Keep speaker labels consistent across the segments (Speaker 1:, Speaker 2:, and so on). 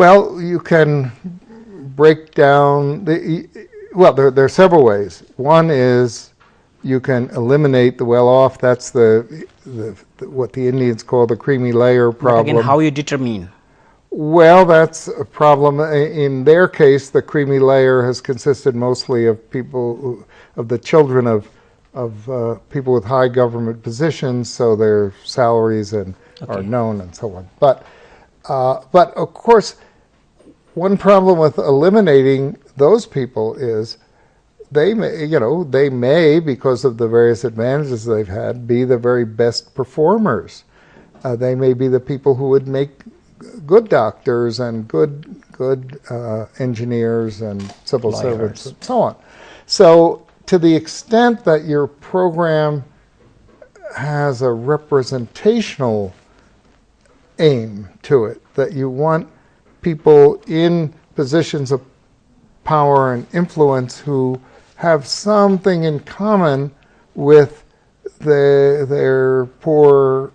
Speaker 1: Well, you can break down well, there are several ways. One is you can eliminate the well-off. That's what the Indians call the creamy layer problem.
Speaker 2: But again, how you determine?
Speaker 1: Well, that's a problem. In their case, the creamy layer has consisted mostly of of the children of people with high government positions, so their salaries are known and so on. But of course, one problem with eliminating those people is they may, because of the various advantages they've had, be the very best performers. They may be the people who would make good doctors and good engineers and civil servants and so on. So to the extent that your program has a representational aim to it, that you want people in positions of power and influence who have something in common with their poorer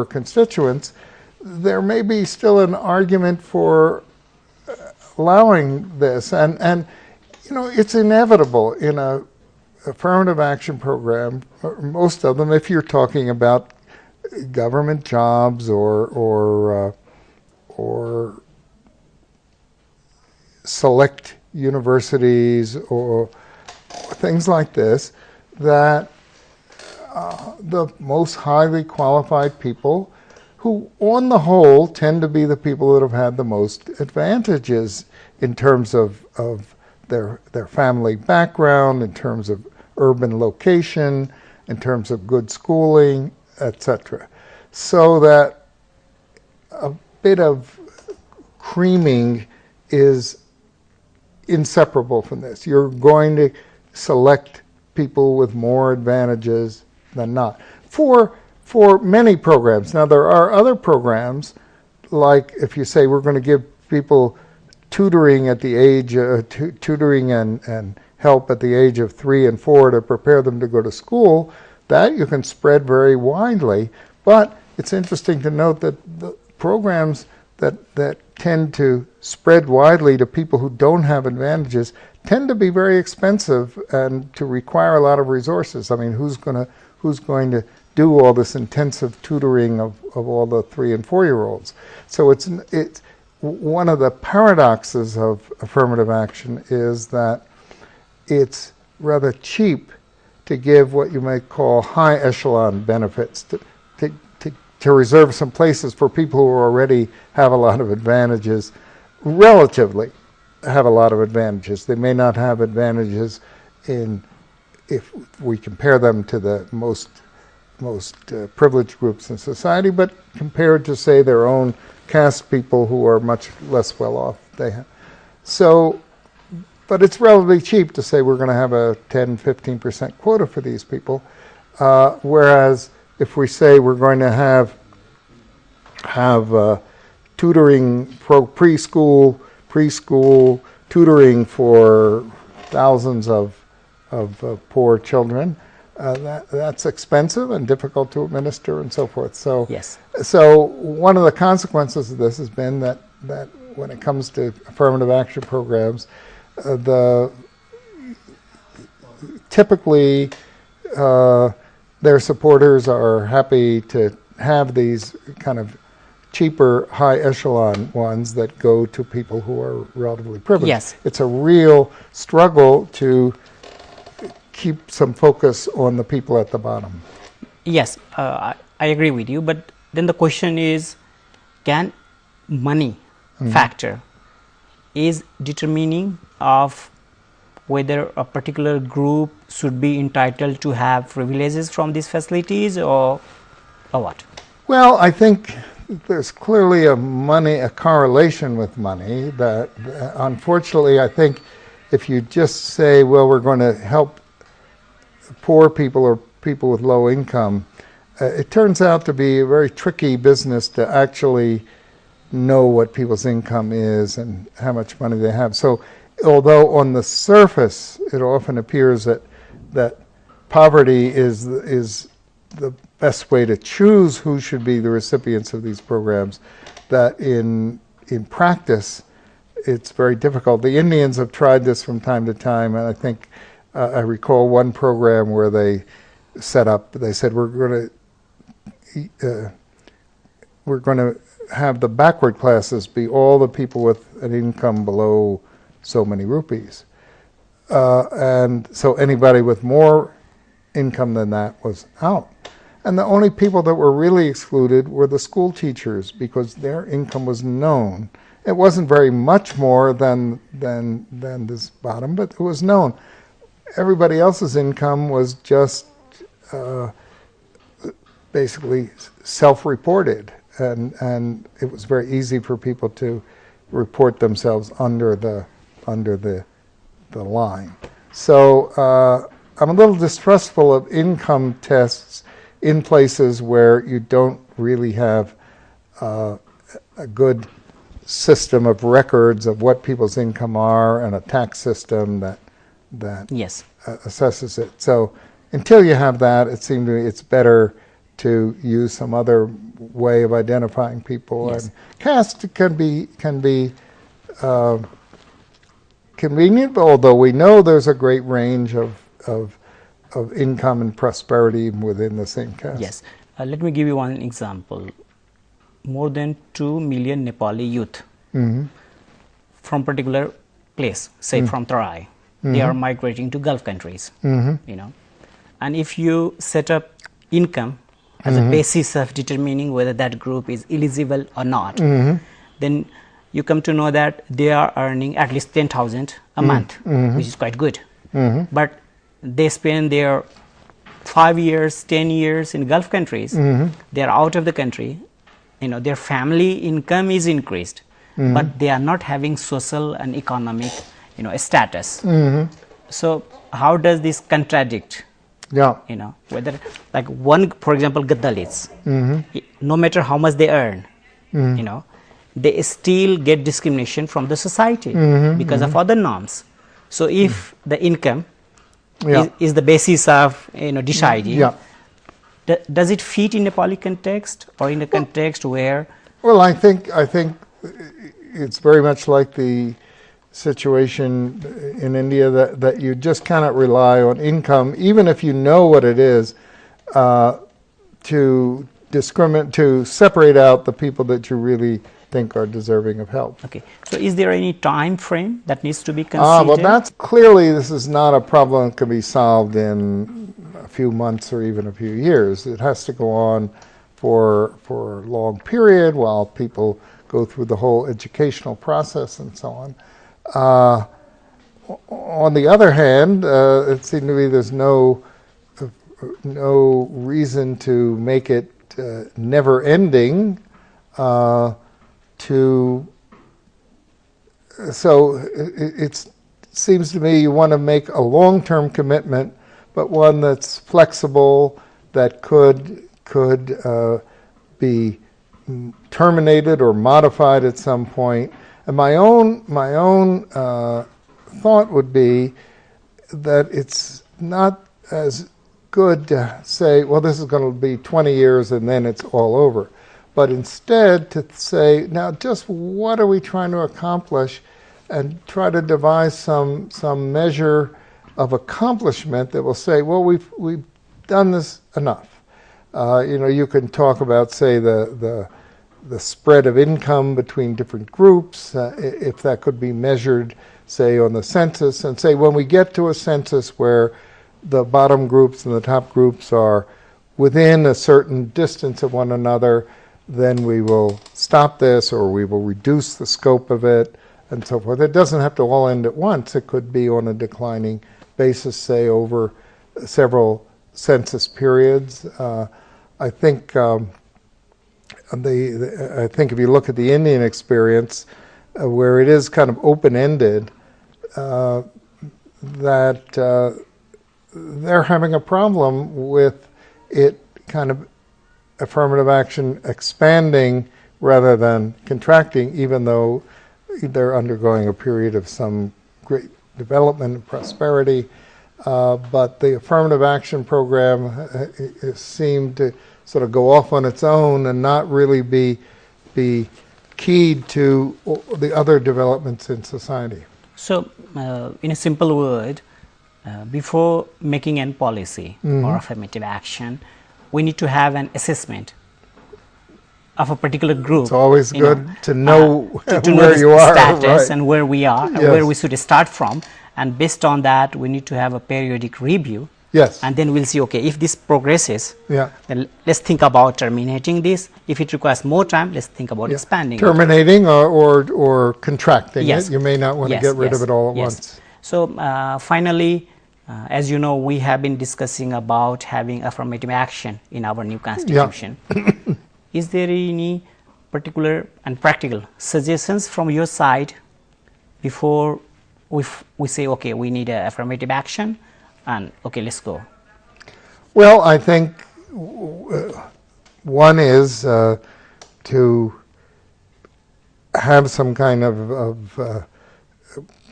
Speaker 1: constituents, there may be still an argument for allowing this. And it's inevitable in a affirmative action program, most of them, if you're talking about government jobs or select universities or things like this, that the most highly qualified people, who on the whole tend to be the people that have had the most advantages in terms of their family background, in terms of urban location, in terms of good schooling, etc. So that a bit of creaming is inseparable from this. You're going to select people with more advantages than not. For many programs. Now, there are other programs, like if you say we're going to give people tutoring at the age, tutoring and help at the age of 3 and 4 to prepare them to go to school, that you can spread very widely. But it's interesting to note that the programs that tend to spread widely to people who don't have advantages tend to be very expensive and to require a lot of resources. I mean, who's going to do all this intensive tutoring of all the 3 and 4-year-olds? So it's one of the paradoxes of affirmative action is that it's rather cheap to give what you may call high echelon benefits, to reserve some places for people who already have a lot of advantages, relatively have a lot of advantages. They may not have advantages if we compare them to the most privileged groups in society, but compared to, say, their own caste people who are much less well off. But it's relatively cheap to say we're going to have a 10-15% quota for these people, whereas if we say we're going to have tutoring preschool tutoring for thousands of poor children, that's expensive and difficult to administer and so forth. So
Speaker 2: yes.
Speaker 1: So one of the consequences of this has been that when it comes to affirmative action programs, typically their supporters are happy to have these kind of cheaper, high echelon ones that go to people who are relatively privileged.
Speaker 2: Yes.
Speaker 1: It's a real struggle to keep some focus on the people at the bottom.
Speaker 2: Yes, I agree with you, but then the question is, can money factor is determining of whether a particular group should be entitled to have privileges from these facilities or what? Well,
Speaker 1: I think there's clearly a correlation with money that unfortunately I think if you just say, well, we're going to help poor people or people with low income, it turns out to be a very tricky business to actually know what people's income is and how much money they have. So although on the surface it often appears that poverty is the best way to choose who should be the recipients of these programs, that in in practice, it's very difficult. The Indians have tried this from time to time, and I think I recall one program where they said we're going to have the backward classes be all the people with an income below so many rupees. And so anybody with more income than that was out. And the only people that were really excluded were the school teachers, because their income was known. It wasn't very much more than this bottom, but it was known. Everybody else's income was just basically self-reported, and it was very easy for people to report themselves under the line. So I'm a little distrustful of income tests in places where you don't really have a good system of records of what people's income are, and a tax system that
Speaker 2: Yes.
Speaker 1: Assesses it. So until you have that, it seems to me it's better to use some other way of identifying people.
Speaker 2: Yes.
Speaker 1: And caste can be convenient, although we know there's a great range of income and prosperity even within the same caste.
Speaker 2: Yes. Let me give you one example. More than 2 million Nepali youth from particular place, say from Tarai, they are migrating to Gulf countries. You know, and if you set up income as a basis of determining whether that group is eligible or not, then you come to know that they are earning at least 10,000 a month, which is quite good. But they spend their 5 years, 10 years in Gulf countries. They are out of the country. You know, their family income is increased, but they are not having social and economic, you know, status. So how does this contradict?
Speaker 1: Yeah.
Speaker 2: You know, whether like one, for example, Dalits, no matter how much they earn, you know, they still get discrimination from the society because of other norms. So if the income is the basis of, you know, deciding, does it fit in a Nepali context or in a context where?
Speaker 1: Well, I think it's very much like the situation in India that you just cannot rely on income, even if you know what it is, to separate out the people that you really think are deserving of help.
Speaker 2: Okay, so is there any time frame that needs to be considered?
Speaker 1: Well, that's clearly, this is not a problem that can be solved in a few months or even a few years. It has to go on for a long period while people go through the whole educational process and so on. On the other hand, it seems to me there's no reason to make it never ending. So it seems to me you want to make a long-term commitment, but one that's flexible, that could be terminated or modified at some point. And my own thought would be that it's not as good to say, well, this is going to be 20 years and then it's all over. But instead to say, now just what are we trying to accomplish, and try to devise some measure of accomplishment that will say, well, we've done this enough. You know, you can talk about, say, the spread of income between different groups, if that could be measured, say, on the census, and say when we get to a census where the bottom groups and the top groups are within a certain distance of one another, then we will stop this, or we will reduce the scope of it, and so forth. It doesn't have to all end at once. It could be on a declining basis, say, over several census periods. I think if you look at the Indian experience, where it is kind of open-ended, that they're having a problem with it kind of affirmative action expanding rather than contracting, even though they're undergoing a period of some great development and prosperity. But the affirmative action program seemed to sort of go off on its own and not really be keyed to the other developments in society?
Speaker 2: So, in a simple word, before making any policy or affirmative action, we need to have an assessment of a particular group.
Speaker 1: It's always good to know
Speaker 2: to
Speaker 1: where
Speaker 2: know
Speaker 1: you
Speaker 2: the
Speaker 1: are,
Speaker 2: status
Speaker 1: right.
Speaker 2: and where we are, and
Speaker 1: Yes.
Speaker 2: where we should start from. And based on that, we need to have a periodic review.
Speaker 1: Yes.
Speaker 2: And then we'll see, okay, if this progresses,
Speaker 1: Yeah.
Speaker 2: then let's think about terminating this. If it requires more time, let's think about expanding it.
Speaker 1: Terminating or contracting
Speaker 2: Yes.
Speaker 1: it. You may not want to get rid of it all at once.
Speaker 2: So finally, as you know, we have been discussing about having affirmative action in our new constitution. Is there any particular and practical suggestions from your side before we say, okay, we need an affirmative action, and okay, let's go?
Speaker 1: Well, I think one is to have some kind of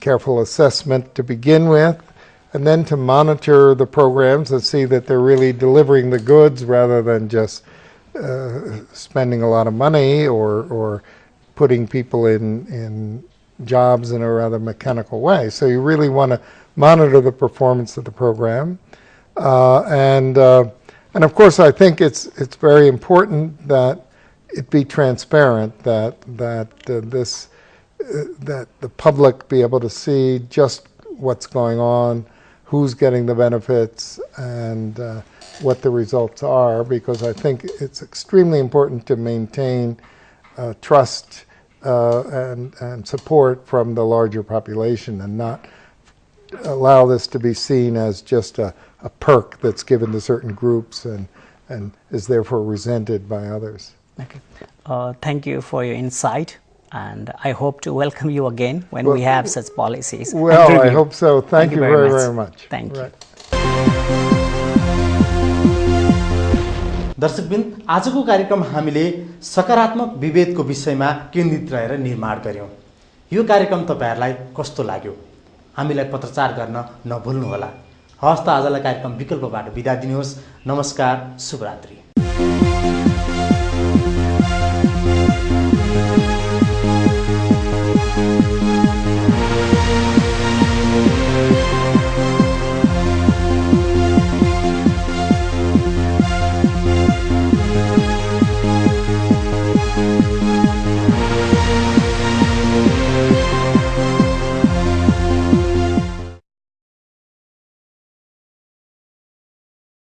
Speaker 1: careful assessment to begin with, and then to monitor the programs and see that they're really delivering the goods rather than just spending a lot of money or putting people in jobs in a rather mechanical way. So you really want to monitor the performance of the program, and of course I think it's very important that it be transparent, that the public be able to see just what's going on, who's getting the benefits, and what the results are, because I think it's extremely important to maintain trust and support from the larger population, and not allow this to be seen as just a perk that's given to certain groups and is therefore resented by others.
Speaker 2: Okay. Thank you for your insight, and I hope to welcome you again when we have such policies.
Speaker 1: Well, I hope so. Thank you very, very much.
Speaker 2: Thank you.
Speaker 3: दर्शकवृन्द, आजको कार्यक्रम हामीले सकारात्मक विभेदको विषयमा केन्द्रित रहेर निर्माण गर्यौं। यो कार्यक्रम तपाईहरुलाई कस्तो लाग्यो? हामीलाई पत्रचार गर्न नभुल्नुहोला। हवस् त, आजलाई कार्यक्रम विकल्पबाट बिदा दिनुहोस्। नमस्कार, शुभरात्रि।